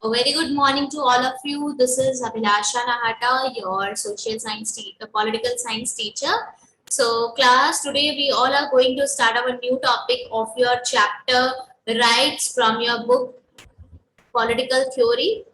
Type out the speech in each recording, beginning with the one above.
A very good morning to all of you. This is Abhilasha Nahata, your social science political science teacher. So, class, today we all are going to start our new topic of your chapter Rights from your book Political Theory.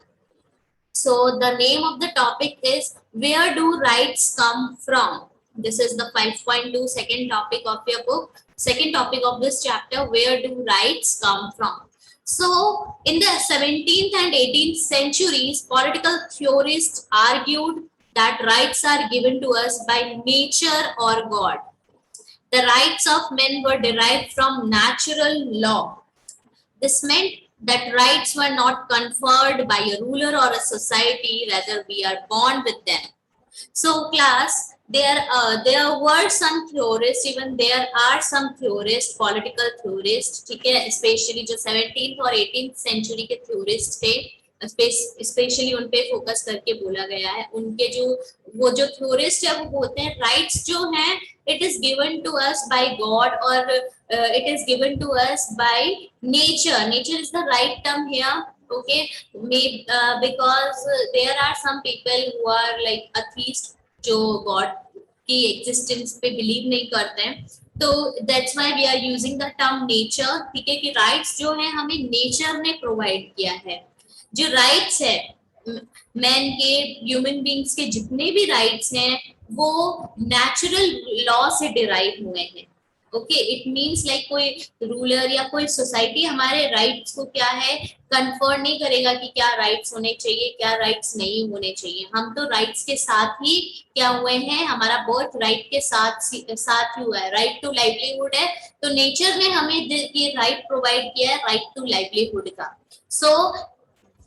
So, the name of the topic is Where Do Rights Come From? This is the 5.2 second topic of your book. Second topic of this chapter, Where Do Rights Come From? So, in the 17th and 18th centuries, political theorists argued that rights are given to us by nature or God. The rights of men were derived from natural law. This meant that rights were not conferred by a ruler or a society, rather we are born with them. So class, there were some theorists, even there are some theorists, political theorists, ठीक है, especially जो 17th और 18th century के theorists थे, specially उन पे focus करके बोला गया है. उनके जो theorist है वो बोलते हैं rights जो हैं it is given to us by God or it is given to us by nature. Nature is the right term here. Okay, maybe because there are some people who are like atheist जो God की existence पे believe नहीं करते हैं, तो that's why we are using the term nature. ठीक है कि rights जो है हमें nature ने provide किया है. जो rights है मैन के ह्यूमन बींग्स के जितने भी राइट्स हैं वो नेचुरल लॉ से डिराइव हुए हैं. ओके, इट मींस लाइक कोई रूलर या कोई सोसाइटी हमारे राइट्स को क्या है कन्फर्म नहीं करेगा कि क्या राइट्स होने चाहिए क्या राइट्स नहीं होने चाहिए. हम तो राइट्स के साथ ही क्या हुए हैं, हमारा बर्थ राइट के साथ ही हुआ है. राइट टू लाइवलीहुड है तो नेचर ने हमें ये राइट प्रोवाइड किया है, राइट टू लाइवलीहुड का. सो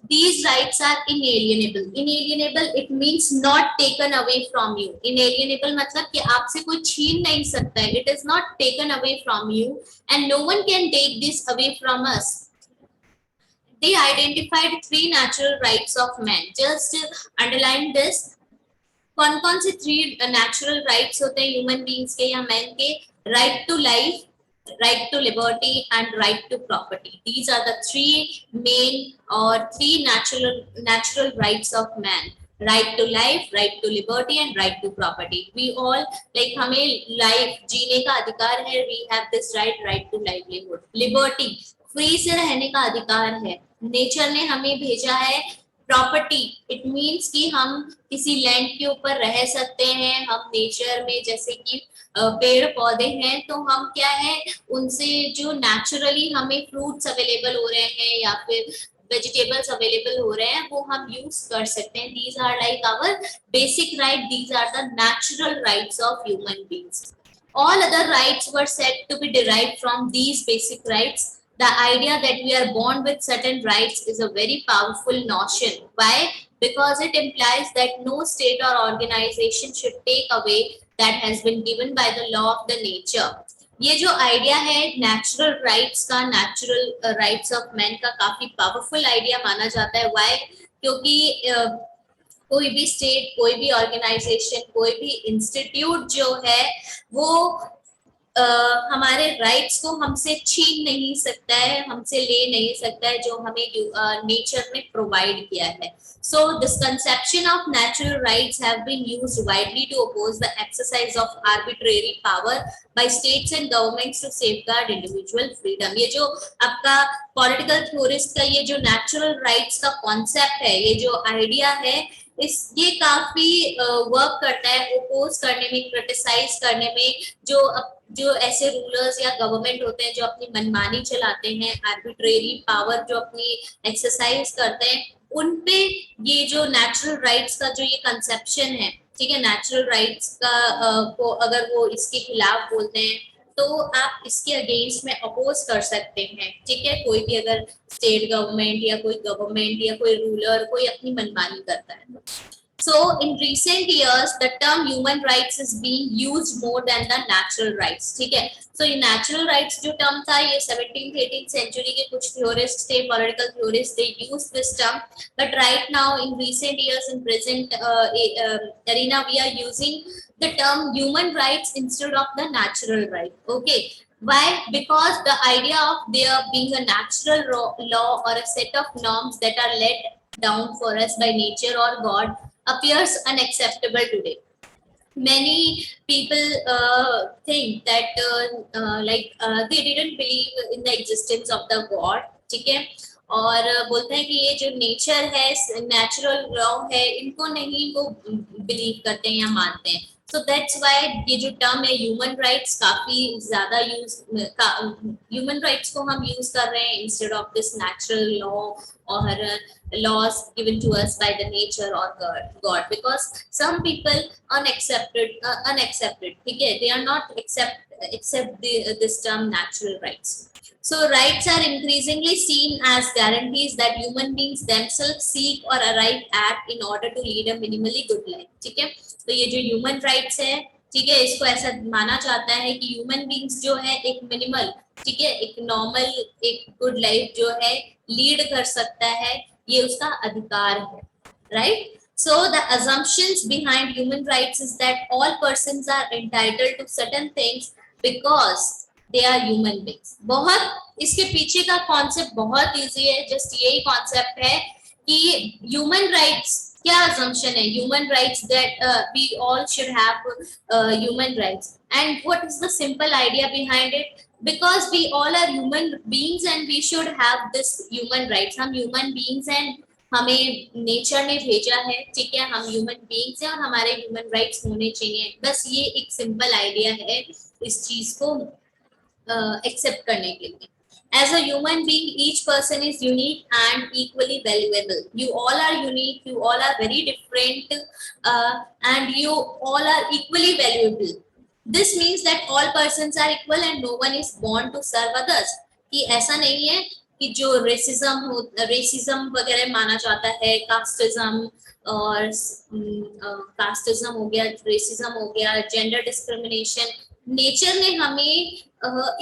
these rights are inalienable. Inalienable it means not taken away from you. Inalienable मतलब कि आपसे कोई छीन नहीं सकता है. It is not taken away from you and no one can take this away from us. They identified three natural rights of man. Just underline this. कौन-कौन से three natural rights होते हैं human beings के या man के? Right to life, right to liberty and right to property. These are the three main or three natural rights of man. Right to life, right to liberty and right to property. We all like हमें life जीने का अधिकार है. We have this right to livelihood. Liberty free से रहने का अधिकार है. Nature ने हमें भेजा है प्रॉपर्टी. इट मीन्स कि हम किसी लैंड के ऊपर रह सकते हैं. हम नेचर में जैसे कि पेड़ पौधे हैं तो हम क्या है उनसे जो नेचुरली हमें फ्रूट्स अवेलेबल हो रहे हैं या फिर वेजिटेबल्स अवेलेबल हो रहे हैं वो हम यूज कर सकते हैं. These are like our basic right. These are the natural rights of human beings. All other rights were said to be derived from these basic rights. The idea that we are born with certain rights is a very powerful notion. Why? Because it implies that no state or organization should take away that has been given by the law of the nature. ये जो idea है natural rights का, natural rights of man का काफी powerful idea माना जाता है. Y? क्योंकि कोई भी स्टेट, कोई भी ऑर्गेनाइजेशन, कोई भी इंस्टीट्यूट जो है वो हमारे राइट्स को हमसे छीन नहीं सकता है, हमसे ले नहीं सकता है जो हमें नेचर ने प्रोवाइड किया है. So this conception of natural rights have been used widely to oppose the exercise of arbitrary power by states and governments to safeguard individual freedom. ये जो आपका political theorist का ये जो natural rights का concept है, ये जो idea है, ये काफी वर्क करता है ओपोज करने में, क्रिटिसाइज करने में. जो ऐसे रूलर्स या गवर्नमेंट होते हैं जो अपनी मनमानी चलाते हैं, आर्बिट्रेरी पावर जो अपनी एक्सरसाइज करते हैं, उन पे ये जो नेचुरल राइट्स का जो ये कंसेप्शन है, ठीक है, नेचुरल राइट्स का को अगर वो इसके खिलाफ बोलते हैं तो आप इसके अगेंस्ट में अपोज कर सकते हैं. ठीक है, कोई भी अगर स्टेट गवर्नमेंट या कोई गवर्नमेंट या कोई रूलर कोई अपनी मनमानी करता है. So in recent years, the term human rights is being used more than the natural rights. ठीक है, so ये natural rights जो term था ये 17th 18th century के कुछ theorists थे, political theorists, they used this term. But right now in recent years, in present arena, we are using the term human rights instead of the natural right. Okay, Why? Because the idea of there being a natural law or a set of norms that are laid down for us by nature or God appears unacceptable today. Many people think that they didn't believe in the existence of the God, ठीक है, और बोलते हैं कि ये जो nature है, natural law है, इनको नहीं वो बिलीव करते हैं या मानते हैं. सो दैट्स व्हाई ये जो टर्म है ह्यूमन राइट्स काफी ज्यादा यूज, ह्यूमन राइट्स को हम यूज कर रहे हैं instead of this natural law or laws given to us by the nature or God, because some people unaccepted, ठीक है, they are not accept this term natural rights. So rights are increasingly seen as guarantees that human beings themselves seek or arrive at in order to lead a minimally good life. ठीक है, तो ये जो human rights है, ठीक है, इसको ऐसा माना जाता है कि ह्यूमन बींग्स जो है एक मिनिमल, ठीक है, एक नॉर्मल, एक गुड लाइफ जो है लीड कर सकता है, ये उसका अधिकार है, right. So the assumptions behind human rights is that all persons are entitled to certain things because they are human beings. बहुत इसके पीछे का कॉन्सेप्ट बहुत इजी है, जस्ट यही कॉन्सेप्ट है कि ह्यूमन राइट्स क्या assumption है, human rights that we all should have human rights, and what is the simple idea behind it? Because we all are human beings and we should have this human rights. हम human beings हैं, हमें nature ने भेजा है, ठीक है, हम human beings हैं और हमारे ह्यूमन राइट्स होने चाहिए. बस ये एक सिंपल आइडिया है इस चीज को एक्सेप्ट करने के लिए. As a human being, each person is unique and equally valuable. You all are unique, you all are very different, and you all are equally valuable. This means that all persons are equal and no one is born to serve others. कि ऐसा नहीं है कि जो racism वगैरह माना जाता है, कास्टिज्म और कास्टिज्म हो गया, रेसिज्म हो गया, जेंडर डिस्क्रिमिनेशन, नेचर ने हमें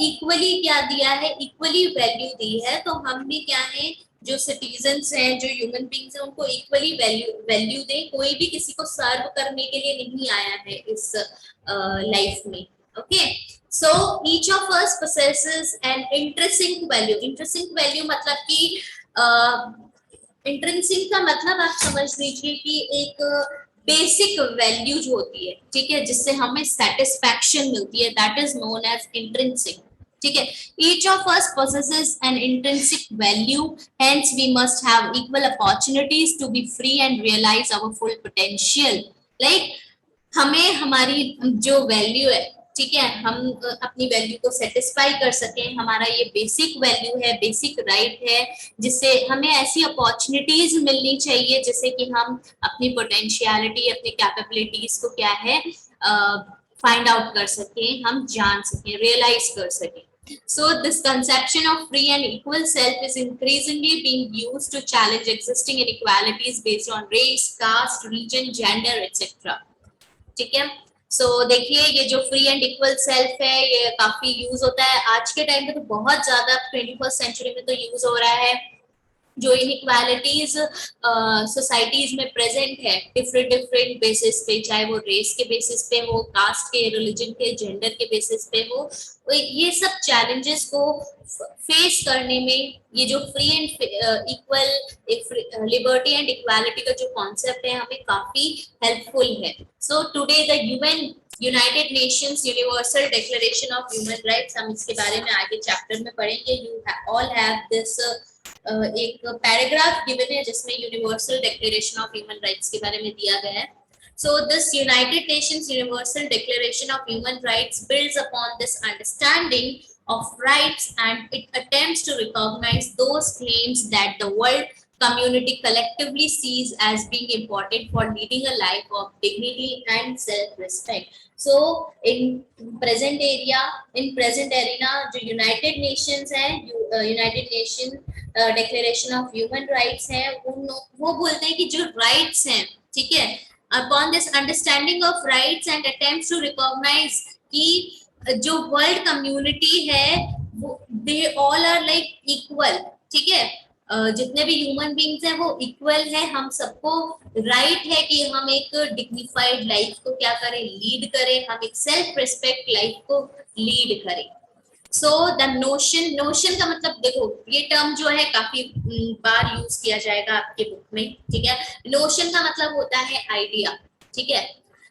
इक्वली क्या दिया है, इक्वली वैल्यू दी है. तो हम भी क्या है, जो सिटीजन्स हैं, जो ह्यूमन बींग्स हैं, उनको इक्वली वैल्यू दें. कोई भी किसी को सर्व करने के लिए नहीं आया है इस लाइफ में. Okay, so each of us possesses an intrinsic value. Intrinsic value मतलब कि इंट्रिंसिक का मतलब आप समझ लीजिए कि एक बेसिक वैल्यू जो होती है, ठीक है, जिससे हमें सेटिस्फैक्शन मिलती है, that is known as intrinsic. ठीक है, each of us possesses an intrinsic value, hence we must have equal opportunities to be free and realize our full potential. Like हमें हमारी जो वैल्यू है, ठीक है, हम अपनी वैल्यू को सेटिस्फाई कर सकें, हमारा ये बेसिक वैल्यू है, बेसिक राइट है, जिससे हमें ऐसी अपॉर्चुनिटीज मिलनी चाहिए जिससे कि हम अपनी पोटेंशियलिटी, अपनी कैपेबिलिटीज को क्या है फाइंड आउट कर सकें, हम जान सकें, रियलाइज कर सकें. So this conception of free and equal self is increasingly being used to challenge existing inequalities based on race, caste, religion, gender, etc. ठीक है, सो देखिए ये जो फ्री एंड इक्वल सेल्फ है, ये काफी यूज होता है आज के टाइम पे, तो बहुत ज्यादा 21st सेंचुरी में तो यूज हो रहा है. जो इनइक्वालिटीज सोसाइटीज में प्रेजेंट है डिफरेंट बेसिस पे, चाहे वो रेस के बेसिस पे हो, कास्ट के, रिलीजन के, जेंडर के बेसिस पे हो, तो ये सब चैलेंजेस को फेस करने में ये जो free and equal, liberty and equality का जो कॉन्सेप्ट है, हमें काफी हेल्पफुल है. So today the United Nations universal declaration of human rights, हम इसके बारे में आगे चैप्टर में पढ़ेंगे. यू ऑल हैव दिस एक पैराग्राफ गिवन है जिसमें universal declaration of human rights के बारे में दिया गया है. So this United Nations Universal Declaration of Human Rights builds upon this understanding of rights, and it attempts to recognize those claims that the world community collectively sees as being important for leading a life of dignity and self-respect. So in present arena जो United Nations है, United Nation Declaration of Human Rights है, वो बोलते हैं कि जो rights हैं, ठीक है, upon this understanding of rights and attempts to recognize कि जो वर्ल्ड कम्युनिटी है वो they all are like equal, ठीक है, जितने भी ह्यूमन बींग्स हैं वो इक्वल है, हम सबको राइट है कि हम एक डिग्निफाइड लाइफ को क्या करें, लीड करें, हम एक सेल्फ रिस्पेक्ट लाइफ को लीड करें. सो द नोशन का मतलब देखो, ये टर्म जो है काफी बार यूज किया जाएगा आपके बुक में, ठीक है। नोशन का मतलब होता है आइडिया, ठीक है।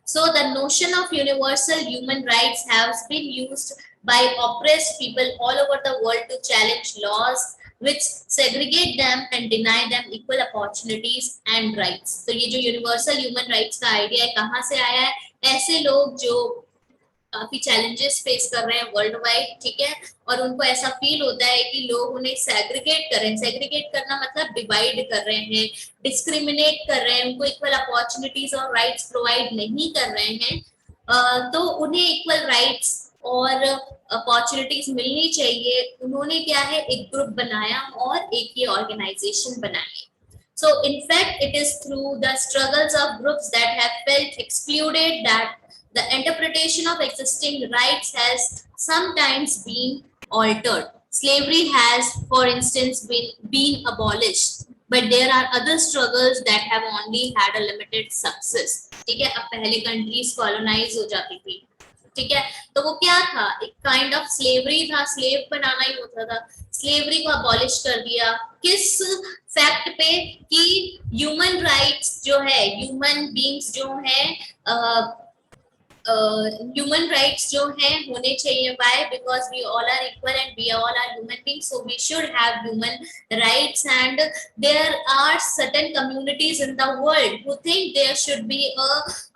So the notion of universal human rights haves been used by oppressed people all over the world to challenge laws which segregate them and deny them equal opportunities and rights. तो ये जो universal human rights का idea है कहाँ से आया है? ऐसे लोग जो काफी चैलेंजेस फेस कर रहे हैं वर्ल्ड वाइड, ठीक है, और उनको ऐसा फील होता है कि लोग उन्हें सेग्रीगेट कर रहे हैं। सेग्रीगेट करना मतलब डिवाइड कर रहे हैं, डिस्क्रिमिनेट कर रहे हैं, उनको इक्वल अपॉर्चुनिटीज और राइट्स प्रोवाइड नहीं कर रहे हैं। तो उन्हें इक्वल राइट्स और अपॉर्चुनिटीज मिलनी चाहिए। उन्होंने क्या है, एक ग्रुप बनाया और एक ये ऑर्गेनाइजेशन बनाई। So in fact, it is through the struggles of groups that have felt excluded that the interpretation of existing rights has sometimes been altered. Slavery has, for instance, been abolished, but there are other struggles that have only had a limited success. ठीक है, अब पहले countries colonise हो जाती थी, ठीक है, तो वो क्या था, एक काइंड ऑफ स्लेवरी था, स्लेव बनाना ही होता था। स्लेवरी को अबॉलिश कर दिया, किस फैक्ट पे कि ह्यूमन राइट्स जो है, ह्यूमन बीइंग्स जो है, ह्यूमन राइट्स जो है होने चाहिए। Why? Because we all are equal and we all are human beings, so we should have human rights. And there are certain communities in the world who think there should be a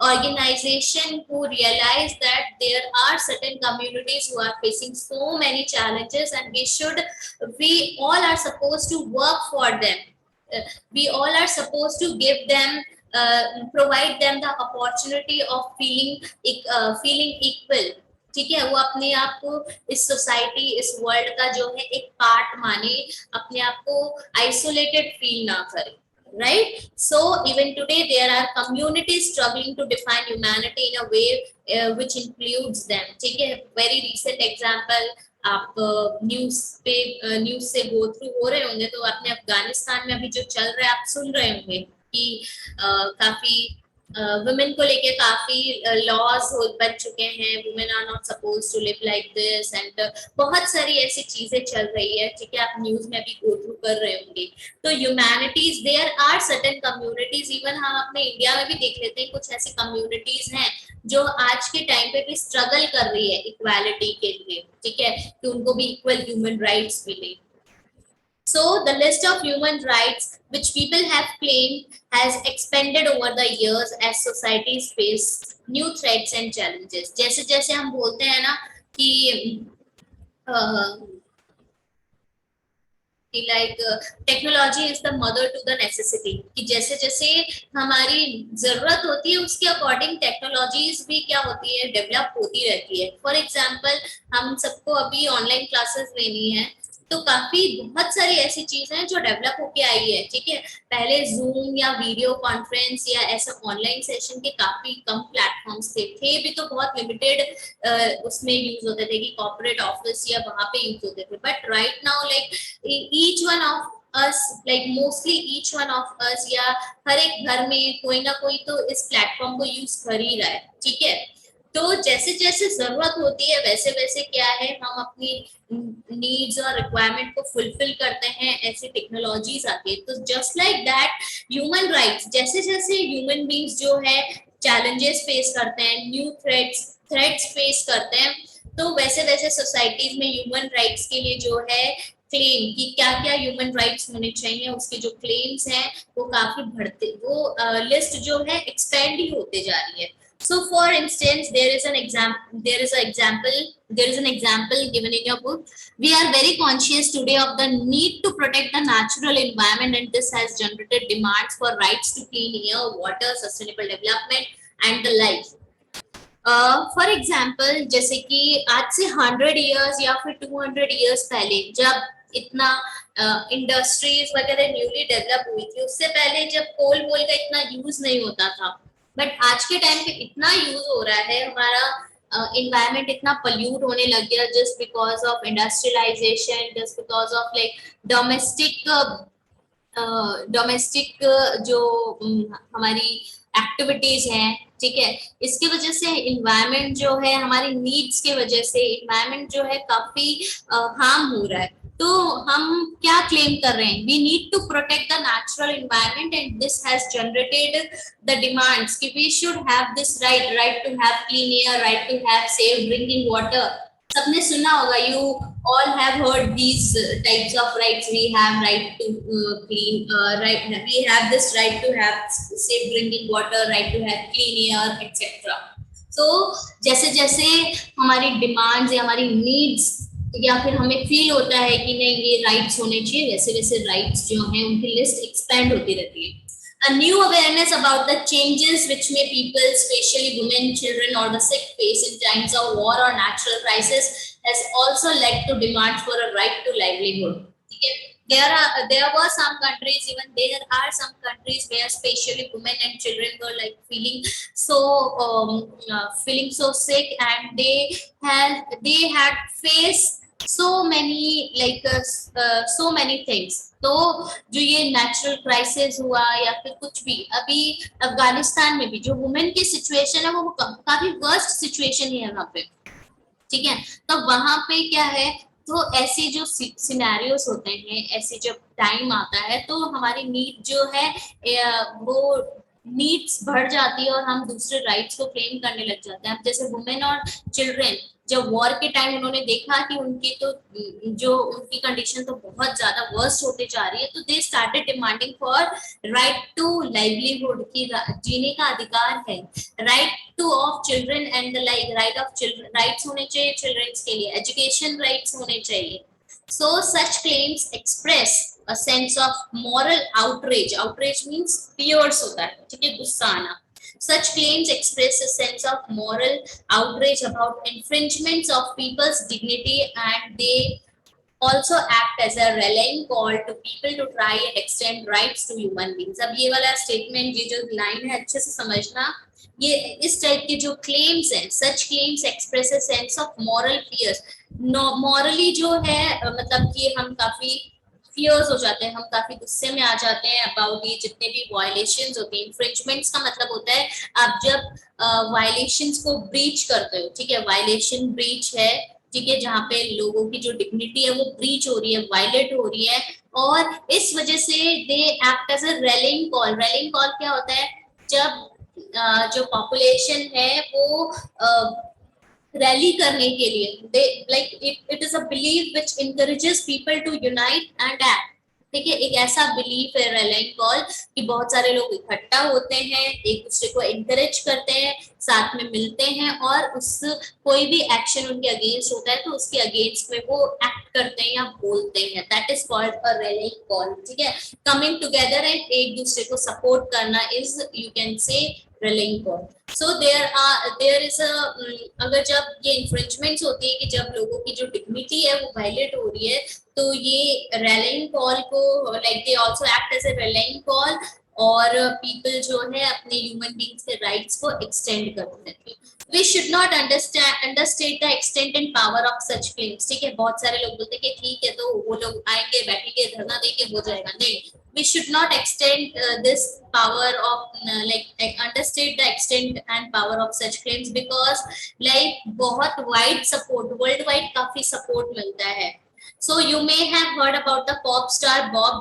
organization who realize that there are certain communities who are facing so many challenges and we all are supposed to work for them. We all are supposed to give them, provide them the opportunity of feeling equal, ठीक है। वो अपने आप को इस society, इस world का जो है एक पार्ट माने, अपने आप को आइसोलेटेड फील ना करे, right? So even today there are communities struggling to define humanity in a way which includes them, ठीक है। very recent example, आप न्यूज से गो थ्रू हो रहे होंगे तो अपने अफगानिस्तान में अभी जो चल रहा है आप सुन रहे होंगे कि काफी वुमेन को लेके काफी लॉज बन चुके हैं। Women are not suppose to live like this and बहुत सारी ऐसी चीजें चल रही है, ठीक है, आप न्यूज में भी गो थ्रू कर रहे होंगे। तो humanities, there are certain communities, even हम अपने इंडिया में भी देख लेते हैं कुछ ऐसी कम्युनिटीज हैं जो आज के टाइम पे भी स्ट्रगल कर रही है इक्वालिटी के लिए, ठीक है, कि उनको भी इक्वल ह्यूमन राइट्स मिले। So the list of human rights which people have claimed has expanded over the years as societies face new threats and challenges. जैसे जैसे हम बोलते हैं ना कि like technology is the mother to the necessity, कि जैसे जैसे हमारी जरूरत होती है उसके अकॉर्डिंग टेक्नोलॉजीज भी क्या होती है, डेवलप होती रहती है। फॉर एग्जांपल, हम सबको अभी ऑनलाइन क्लासेस लेनी है तो काफी बहुत सारी ऐसी चीजें हैं जो डेवलप होके आई है, ठीक है। पहले जूम या वीडियो कॉन्फ्रेंस या ऐसा ऑनलाइन सेशन के काफी कम प्लेटफॉर्म्स थे भी, तो बहुत लिमिटेड उसमें यूज होते थे कि कॉर्पोरेट ऑफिस या वहां पे यूज होते थे। But right now like each one of us, like mostly each one of us या हर एक घर में कोई ना कोई तो इस प्लेटफॉर्म को यूज कर ही रहा है, ठीक है। तो जैसे जैसे जरूरत होती है वैसे वैसे क्या है, हम अपनी नीड्स और रिक्वायरमेंट को फुलफिल करते हैं, ऐसी टेक्नोलॉजीज आती है। तो just like that human rights, जैसे जैसे ह्यूमन बींग्स जो है चैलेंजेस फेस करते हैं, न्यू थ्रेट्स फेस करते हैं, तो वैसे वैसे सोसाइटीज में ह्यूमन राइट्स के लिए जो है क्लेम कि क्या क्या ह्यूमन राइट्स होने चाहिए, उसके जो क्लेम्स हैं वो काफी बढ़ते, वो लिस्ट जो है एक्सपेंड ही होते जा रही है। So for instance, there is an example given in your book. We are very conscious today of the need to protect the natural environment, and this has generated demands for rights to clean air, water, sustainable development, and the like. For example, जैसे कि आज से 100 years या फिर 200 years पहले जब इतना industries वगैरह न्यूली डेवलप हुई थी, उससे पहले जब कोल वोल का इतना यूज नहीं होता था, बट आज के टाइम पे इतना यूज हो रहा है, हमारा इन्वायरमेंट इतना पल्यूट होने लग गया just because of industrialisation, just because of like domestic जो हमारी एक्टिविटीज हैं, ठीक है। इसकी वजह से इन्वायरमेंट जो है, हमारी नीड्स के वजह से इन्वायरमेंट जो है काफी हार्म हो रहा है। तो हम क्या क्लेम कर रहे हैं, we need to protect the natural environment and this has generated the demands कि we should have this right to have clean air, right to have safe drinking water. सबने सुना होगा, you all have heard these types of rights. We have right to clean, right, we have this right to have safe drinking water, right to have clean air, etc. So जैसे जैसे हमारी demands या हमारी needs या फिर हमें feel होता है कि नहीं ये राइट्स होने चाहिए, वैसे वैसे राइट्स जो हैं उनकी लिस्ट एक्सपेंड होती रहती है। A new awareness about the changes which may people, especially women, children, or the sick face in times of war or natural crisis has also led to demand for a right to livelihood. Okay? There were some countries, even there are some countries where especially women and children were like feeling so sick, and they had faced so many things. तो जो ये natural crisis हुआ या फिर कुछ भी, अभी अफगानिस्तान में भी जो वुमेन की सिचुएशन है वो काफी वर्स्ट सिचुएशन है वहाँ पे, ठीक है। तो वहां पे क्या है, तो ऐसे जो सिनेरियोस होते हैं, ऐसे जब टाइम आता है तो हमारी नीड जो है वो नीड्स बढ़ जाती है और हम दूसरे राइट्स को क्लेम करने लग जाते हैं। जैसे वुमेन और चिल्ड्रन जब वॉर के टाइम उन्होंने देखा कि उनकी तो जो उनकी कंडीशन तो बहुत ज्यादा वर्स्ट होते जा रही है, तो they started demanding for right to livelihood, की जीने का अधिकार है, right to of children and the right of children, rights होने चाहिए चिल्ड्रंस के लिए, एजुकेशन राइट्स होने चाहिए। So such claims express a sense of moral outrage. Outrage means fears होता है, ठीक है, गुस्सा आना। Such claims express a sense of moral outrage about infringements of people's dignity, and they also act as a rallying call to people to try and extend rights to human beings. अब ये वाला statement, ये जो line है अच्छे से समझना, ये इस टाइप के जो क्लेम्स हैं, such claims express a sense of moral fears. Morally जो है मतलब कि हम काफी फियर्स हो जाते हैं, हम काफी गुस्से में आ जाते हैं अबाउट ये जितने भी वायलेशंस होते हैं। इन्फ्रिंजमेंट्स का मतलब होता है आप जब वायलेशंस को ब्रीच करते हो, ठीक है, वायलेशन ब्रीच है, ठीक है, जहाँ पे लोगों की जो डिग्निटी है वो ब्रीच हो रही है, वायलेट हो रही है, और इस वजह से they act as a rallying call. Rallying call क्या होता है, जब जो पॉपुलेशन है वो रैली करने के लिए, they like it is a belief which encourages people to unite and act, ठीक है। एक ऐसा बिलीफ है रैलिंग कॉल कि बहुत सारे लोग इकट्ठा होते हैं, एक दूसरे को एनकरेज करते हैं, साथ में मिलते हैं, और उस कोई भी एक्शन उनके अगेंस्ट होता है तो उसके अगेंस्ट में वो एक्ट करते हैं या बोलते हैं, that is called a rallying call, ठीक है। कमिंग टुगेदर एंड एक दूसरे को सपोर्ट करना is, you can say, rallying call. So there is a अगर जब ये infringements होती है कि जब लोगों की जो dignity है वो violate हो रही है, तो ये rallying call को like they also act as a rallying call, और people जो है अपने human beings के rights को extend करते हैं। We should not understate the extent and power of such claims, ठीक है। बहुत सारे लोग बोलते हैं कि ठीक है तो वो लोग आएंगे, बैठेंगे, धरना देंगे, हो जाएगा, नहीं। We should not extend this power of understate the extent and power of such claims, because like बहुत wide support, worldwide काफी support मिलता है। So you may have heard about the pop star Bob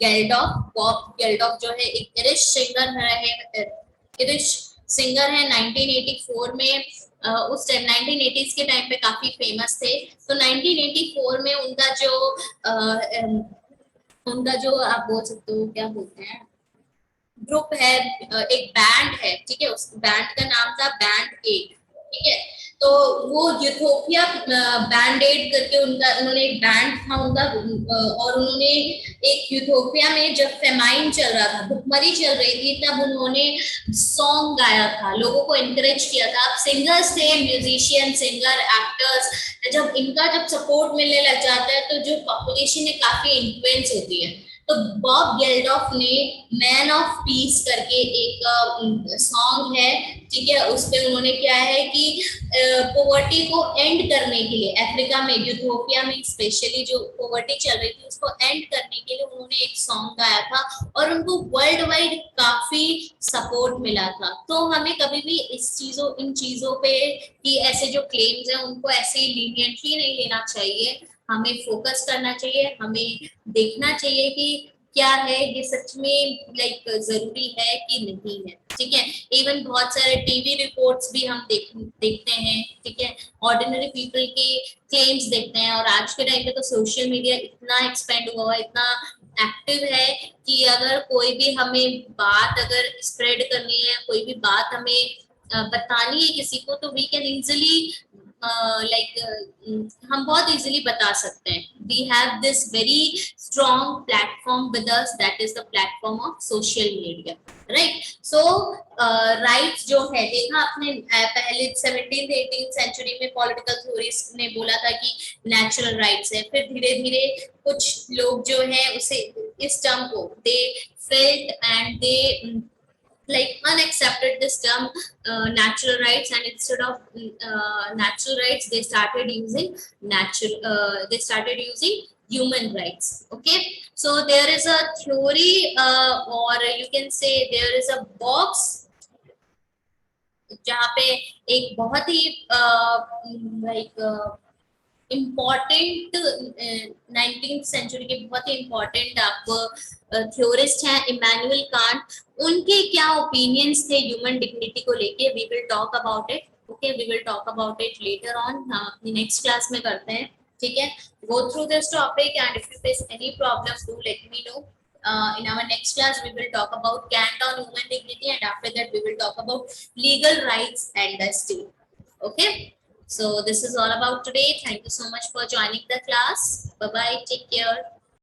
Geldof. Bob Geldof जो है एक Irish singer है, 1984 में उस टाइम 1980s के टाइम पे काफी फेमस थे। तो 1984 में उनका जो आप बोल सकते हो क्या बोलते हैं, ग्रुप है, एक बैंड है, ठीक है, उस बैंड का नाम था बैंड एड, ठीक है। तो वो यूथोपिया बैंड एड करके उन्होंने एक बैंड था उनका, और उन्होंने एक यूथोपिया में जब फेमाइन चल रहा था, भुखमरी चल रही थी, तब उन्होंने सॉन्ग गाया था, लोगों को एनकरेज किया था। आप सिंगर्स थे, म्यूजिशियन, सिंगर, एक्टर्स, जब सपोर्ट मिलने लग जाता है तो जो पॉपुलेशन है काफी इन्फ्लुएंस होती है। तो बॉब गेल्डोफ ने मैन ऑफ पीस करके एक सॉन्ग है, ठीक है, उस पे उन्होंने क्या है कि पोवर्टी को एंड करने के लिए अफ्रीका में, यूथोपिया में स्पेशली जो पोवर्टी चल रही थी उसको एंड करने के लिए उन्होंने एक सॉन्ग गाया था और उनको वर्ल्ड वाइड काफी सपोर्ट मिला था। तो हमें कभी भी इन चीजों पे कि ऐसे जो क्लेम्स हैं उनको ऐसे लीनियंटली नहीं लेना चाहिए, हमें फोकस करना चाहिए, हमें देखना चाहिए कि क्या है ये सच में लाइक जरूरी है कि नहीं है, ठीक है। इवन बहुत सारे टीवी रिपोर्ट्स भी हम देखते हैं, ठीक है, ऑर्डिनरी पीपल के क्लेम्स देखते हैं। और आज के टाइम पे तो सोशल मीडिया इतना एक्सपेंड हुआ है, इतना एक्टिव है कि अगर कोई भी हमें बात अगर स्प्रेड करनी है, कोई भी बात हमें बतानी है किसी को, तो वी कैन इजिली हम बहुत इजीली बता सकते हैं। We have this very strong platform with us, that is the platform of social media, right. So rights जो है, देखा आपने पहले 17th 18th सेंचुरी में पॉलिटिकल थ्योरीज ने बोला था कि नेचुरल राइट्स है, फिर धीरे धीरे कुछ लोग जो है उसे इस टर्म को they felt and they like unaccepted this term natural rights, and instead of natural rights they started using human rights. Okay, so there is a theory or you can say there is a box जहाँ पे एक बहुत ही like important 19th century के बहुत ही important आप theorist हैं Immanuel Kant, उनके क्या ओपिनियंस थे ह्यूमन डिग्निटी को लेके, we will talk about it. Okay, we will talk about it later on, हम अपनी नेक्स्ट क्लास में करते हैं, ठीक है। Go through this topic and if you face any problem do let me know. In our next class we will talk about Kant on human dignity, and after that we will talk about legal rights and the state. Okay, so this is all about today. Thank you so much for joining the class. Bye bye, take care.